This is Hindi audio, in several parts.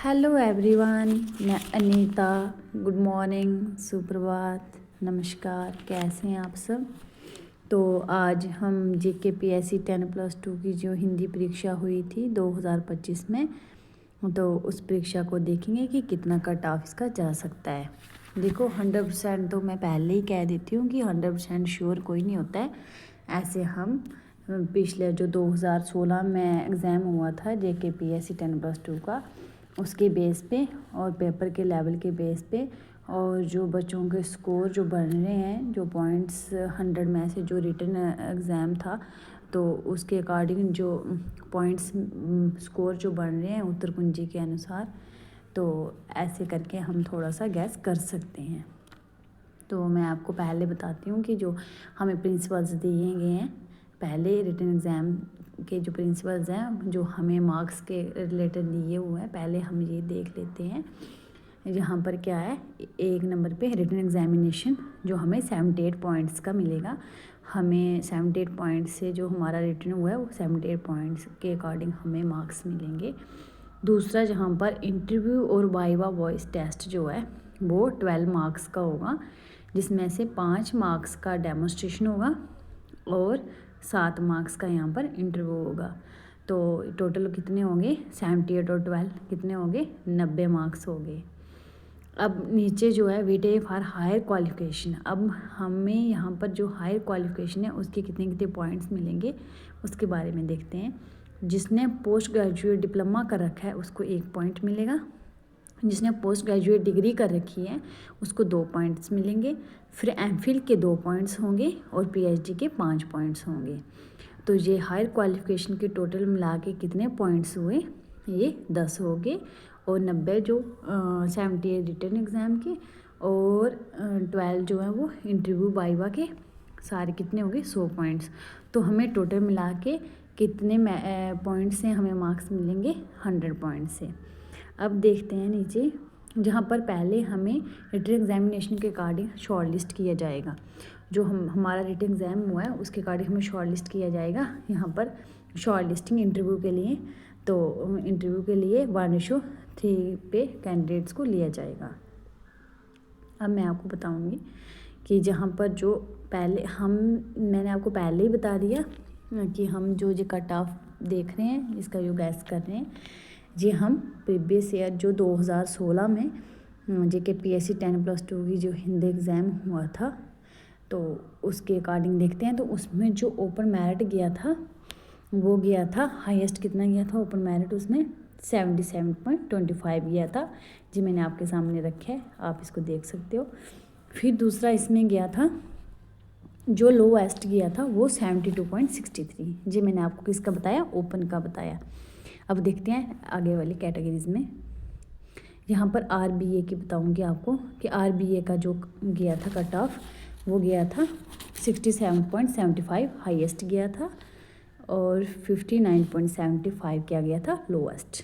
हेलो एवरीवन, मैं अनीता। गुड मॉर्निंग, सुप्रभात, नमस्कार। कैसे हैं आप सब? तो आज हम JKPSC 10+2 की जो हिंदी परीक्षा हुई थी 2025 में, तो उस परीक्षा को देखेंगे कि कितना कट ऑफ इसका जा सकता है। देखो 100% तो मैं पहले ही कह देती हूँ कि 100% श्योर कोई नहीं होता है। ऐसे हम पिछले जो 2016 में एग्ज़ाम हुआ था JKPSC 10+2 का, उसके बेस पे और पेपर के लेवल के बेस पे और जो बच्चों के स्कोर जो बन रहे हैं, जो पॉइंट्स 100 में से जो रिटन एग्ज़ाम था, तो उसके अकॉर्डिंग जो पॉइंट्स स्कोर जो बन रहे हैं उत्तर कुंजी के अनुसार, तो ऐसे करके हम थोड़ा सा गैस कर सकते हैं। तो मैं आपको पहले बताती हूँ कि जो हमें प्रिंसिपल्स दिए गए हैं, पहले रिटन एग्ज़ाम के जो प्रिंसिपल्स हैं जो हमें मार्क्स के रिलेटेड दिए हुए हैं, पहले हम ये देख लेते हैं। यहाँ पर क्या है, 1 नंबर पे रिटन एग्जामिनेशन जो हमें 78 पॉइंट्स का मिलेगा। हमें 78 पॉइंट्स से जो हमारा रिटन हुआ है वो 78 पॉइंट्स के अकॉर्डिंग हमें मार्क्स मिलेंगे। दूसरा, जहाँ पर इंटरव्यू और वाइवा वॉइस टेस्ट जो है वो 12 मार्क्स का होगा, जिसमें से 5 मार्क्स का डेमोस्ट्रेशन होगा और 7 मार्क्स का यहाँ पर इंटरव्यू होगा। तो टोटल कितने होंगे, 78 और 12 कितने होंगे, 90 मार्क्स हो गए। अब नीचे जो है वेटेज फॉर हायर क्वालिफिकेशन, अब हमें यहाँ पर जो हायर क्वालिफिकेशन है उसके कितने कितने पॉइंट्स मिलेंगे उसके बारे में देखते हैं। जिसने पोस्ट ग्रेजुएट डिप्लोमा कर रखा है उसको 1 पॉइंट मिलेगा। जिसने पोस्ट ग्रेजुएट डिग्री कर रखी है उसको 2 पॉइंट्स मिलेंगे। फिर एमफिल के 2 पॉइंट्स होंगे और PhD के 5 पॉइंट्स होंगे। तो ये हायर क्वालिफिकेशन के टोटल मिला के कितने पॉइंट्स हुए, ये 10 हो गए। और 90 जो 78 रिटन एग्ज़ाम के और 12 जो है वो इंटरव्यू वाइवा के, सारे कितने हो गए, 100 पॉइंट्स। तो हमें टोटल मिला के कितने पॉइंट्स से हमें मार्क्स मिलेंगे, 100 पॉइंट्स से। अब देखते हैं नीचे, जहाँ पर पहले हमें रिटन एग्जामिनेशन के अकॉर्डिंग शॉर्ट लिस्ट किया जाएगा। जो हमारा रिटन एग्ज़ाम हुआ है उसके अकॉर्डिंग हमें शॉर्ट लिस्ट किया जाएगा। यहाँ पर शॉर्ट लिस्टिंग इंटरव्यू के लिए, तो इंटरव्यू के लिए 1:3 पे कैंडिडेट्स को लिया जाएगा। अब मैं आपको बताऊँगी कि जहाँ पर जो पहले मैंने आपको पहले ही बता दिया कि हम जो कट ऑफ देख रहे हैं, इसका जो गैस कर रहे हैं, जी हम प्रीवियस ईयर जो 2016 में JKPSC 10+2 की जो हिंदी एग्ज़ाम हुआ था, तो उसके अकॉर्डिंग देखते हैं। तो उसमें जो ओपन मेरिट गया था वो गया था, हाईएस्ट कितना गया था ओपन मेरिट, उसमें 77.25 गया था। जी मैंने आपके सामने रखा है, आप इसको देख सकते हो। फिर दूसरा इसमें गया था, जो लोएस्ट गया था वो 72.63। जी मैंने आपको किसका बताया, ओपन का बताया। अब देखते हैं आगे वाली कैटेगरीज में। यहाँ पर RBA की बताऊँगी आपको कि RBA का जो गया था कट ऑफ वो गया था 67.75 हाईएस्ट गया था और 59.75 क्या गया था लोएस्ट।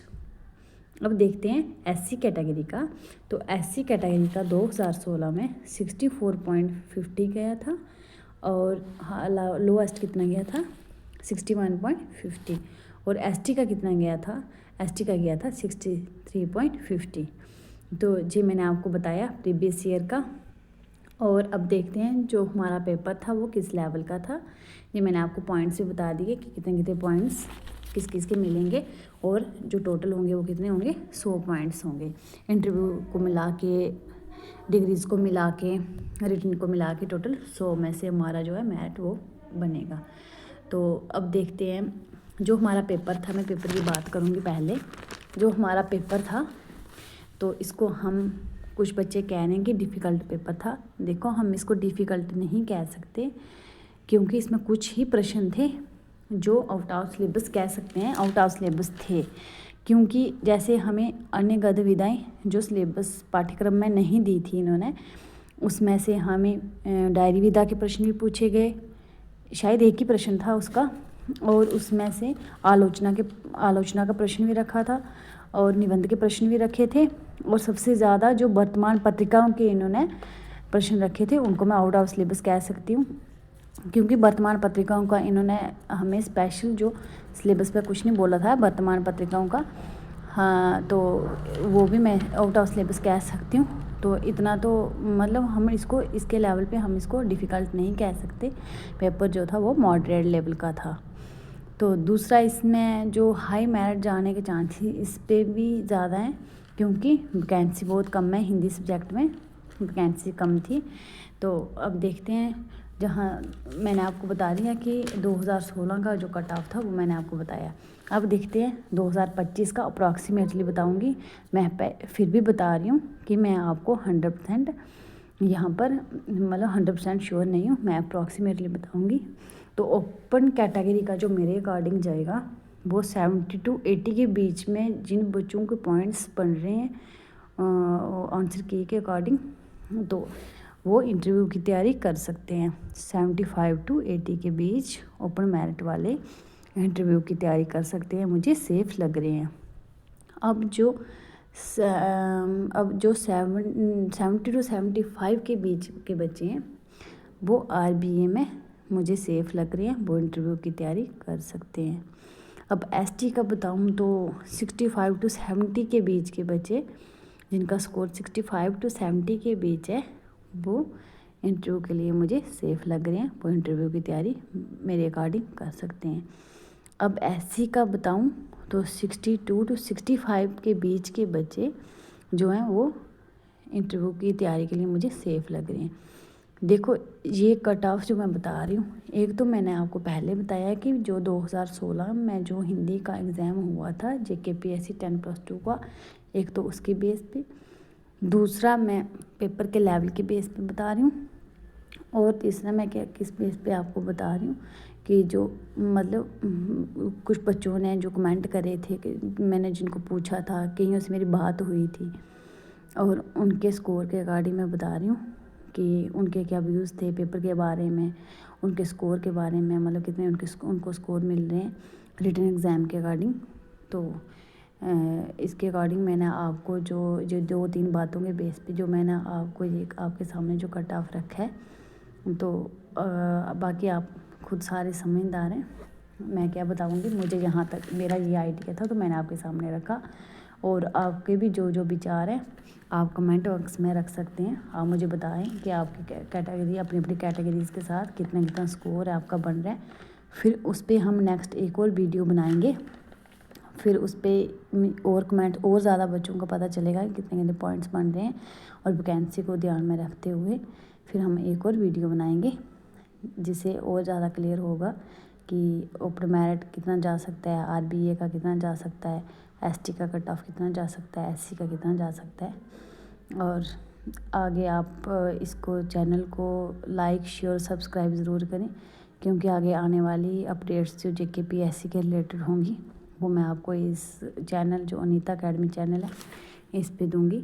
अब देखते हैं SC कैटेगरी का। तो SC कैटेगरी का 2016 में 64.50 गया था और लोएस्ट कितना गया था, 61.50। और ST का कितना गया था, ST का गया था 63.50। तो जी मैंने आपको बताया प्रीवियस ईयर का। और अब देखते हैं जो हमारा पेपर था वो किस लेवल का था। ये मैंने आपको पॉइंट्स भी बता दिए कि कितने कितने पॉइंट्स किस किस के मिलेंगे और जो टोटल होंगे वो कितने होंगे, 100 पॉइंट्स होंगे। इंटरव्यू को मिला के, डिग्रीज़ को मिला के, रिटन को मिला के टोटल 100 में से हमारा जो है मेरिट वो बनेगा। तो अब देखते हैं जो हमारा पेपर था, मैं पेपर की बात करूँगी पहले। जो हमारा पेपर था तो इसको हम, कुछ बच्चे कह रहे हैं कि डिफ़िकल्ट पेपर था। देखो हम इसको डिफ़िकल्ट नहीं कह सकते क्योंकि इसमें कुछ ही प्रश्न थे जो आउट ऑफ सिलेबस, कह सकते हैं आउट ऑफ सिलेबस थे। क्योंकि जैसे हमें अन्य गद्य विधाएँ जो सिलेबस पाठ्यक्रम में नहीं दी थी इन्होंने, उसमें से हमें डायरी विधा के प्रश्न भी पूछे गए, शायद एक ही प्रश्न था उसका, और उसमें से आलोचना का प्रश्न भी रखा था और निबंध के प्रश्न भी रखे थे। और सबसे ज़्यादा जो वर्तमान पत्रिकाओं के इन्होंने प्रश्न रखे थे उनको मैं आउट ऑफ सिलेबस कह सकती हूँ, क्योंकि वर्तमान पत्रिकाओं का इन्होंने हमें स्पेशल जो सिलेबस पे कुछ नहीं बोला था। वर्तमान पत्रिकाओं का हाँ, तो वो भी मैं आउट ऑफ सिलेबस कह सकती हूँ। तो इतना तो मतलब हम इसको इसके लेवल पे हम इसको डिफ़िकल्ट नहीं कह सकते। पेपर जो था वो मॉडरेट लेवल का था। तो दूसरा, इसमें जो हाई मेरिट जाने के चांस थी इस पे भी ज़्यादा हैं, क्योंकि वैकेंसी बहुत कम है। हिंदी सब्जेक्ट में वैकेंसी कम थी। तो अब देखते हैं, जहाँ मैंने आपको बता दिया कि 2016 का जो कट ऑफ था वो मैंने आपको बताया। अब देखते हैं 2025 का अप्रॉक्सीमेटली बताऊंगी। मैं फिर भी बता रही हूँ कि मैं आपको 100% यहाँ पर मतलब 100% श्योर नहीं हूँ, मैं अप्रॉक्सीमेटली बताऊंगी। तो ओपन कैटेगरी का जो मेरे अकॉर्डिंग जाएगा वो 70 to 80 के बीच में, जिन बच्चों के पॉइंट्स बन रहे हैं आंसर की के अकॉर्डिंग, तो वो इंटरव्यू की तैयारी कर सकते हैं। 75 to 80 के बीच ओपन मेरिट वाले इंटरव्यू की तैयारी कर सकते हैं, मुझे सेफ़ लग रहे हैं। अब जो 70 to 75 के बीच के बच्चे हैं वो RBA में मुझे सेफ़ लग रहे हैं, वो इंटरव्यू की तैयारी कर सकते हैं। अब ST का बताऊं तो 65 to 70 के बीच के बच्चे, जिनका स्कोर 65 to 70 के बीच है, वो इंटरव्यू के लिए मुझे सेफ़ लग रहे हैं, वो इंटरव्यू की तैयारी मेरे अकॉर्डिंग कर सकते हैं। अब SC का बताऊं तो 62 to 65 के बीच के बच्चे जो हैं वो इंटरव्यू की तैयारी के लिए मुझे सेफ़ लग रहे हैं। देखो, ये कट ऑफ जो मैं बता रही हूँ, एक तो मैंने आपको पहले बताया कि जो 2016 में जो हिंदी का एग्ज़ाम हुआ था JKPSC 10+2 का, एक तो उसके बेस पे, दूसरा मैं पेपर के लेवल के बेस पे बता रही हूँ, और तीसरा मैं क्या किस बेस पे आपको बता रही हूँ कि जो मतलब कुछ बच्चों ने जो कमेंट करे थे कि मैंने जिनको पूछा था, कईयों से मेरी बात हुई थी और उनके स्कोर के अकॉर्डिंग मैं बता रही हूँ कि उनके क्या व्यूज़ थे पेपर के बारे में, उनके स्कोर के बारे में, मतलब कितने उनको स्कोर मिल रहे हैं रिटन एग्ज़ाम के अकॉर्डिंग। तो इसके अकॉर्डिंग मैंने आपको जो जो 2-3 बातों के बेस पे जो मैंने आपको ये आपके सामने जो कट ऑफ रखा है, तो बाकी आप खुद सारे समझदार हैं। मैं क्या बताऊंगी, मुझे यहाँ तक मेरा ये आइडिया था तो मैंने आपके सामने रखा। और आपके भी जो जो विचार हैं आप कमेंट बॉक्स में रख सकते हैं। आप मुझे बताएं कि आपकी कैटेगरी अपनी अपनी कैटेगरीज़ के साथ कितना कितना स्कोर है आपका बन रहा है। फिर उस पर हम नेक्स्ट एक और वीडियो बनाएंगे, फिर उस पर और कमेंट और ज़्यादा बच्चों को पता चलेगा कि कितने कितने पॉइंट्स बन रहे हैं, और वैकेंसी को ध्यान में रखते हुए फिर हम एक और वीडियो बनाएंगे जिससे और ज़्यादा क्लियर होगा कि ओपन मेरिट कितना जा सकता है, RBA का कितना जा सकता है, ST का कट ऑफ कितना जा सकता है, SC का कितना जा सकता है। और आगे आप इसको चैनल को लाइक शेयर सब्सक्राइब ज़रूर करें, क्योंकि आगे आने वाली अपडेट्स जो JKPSC के रिलेटेड होंगी वो मैं आपको इस चैनल जो अनीता अकेडमी चैनल है इस पे दूंगी।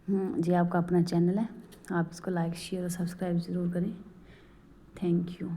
जी, आपका अपना चैनल है, आप इसको लाइक शेयर और सब्सक्राइब ज़रूर करें। Thank you.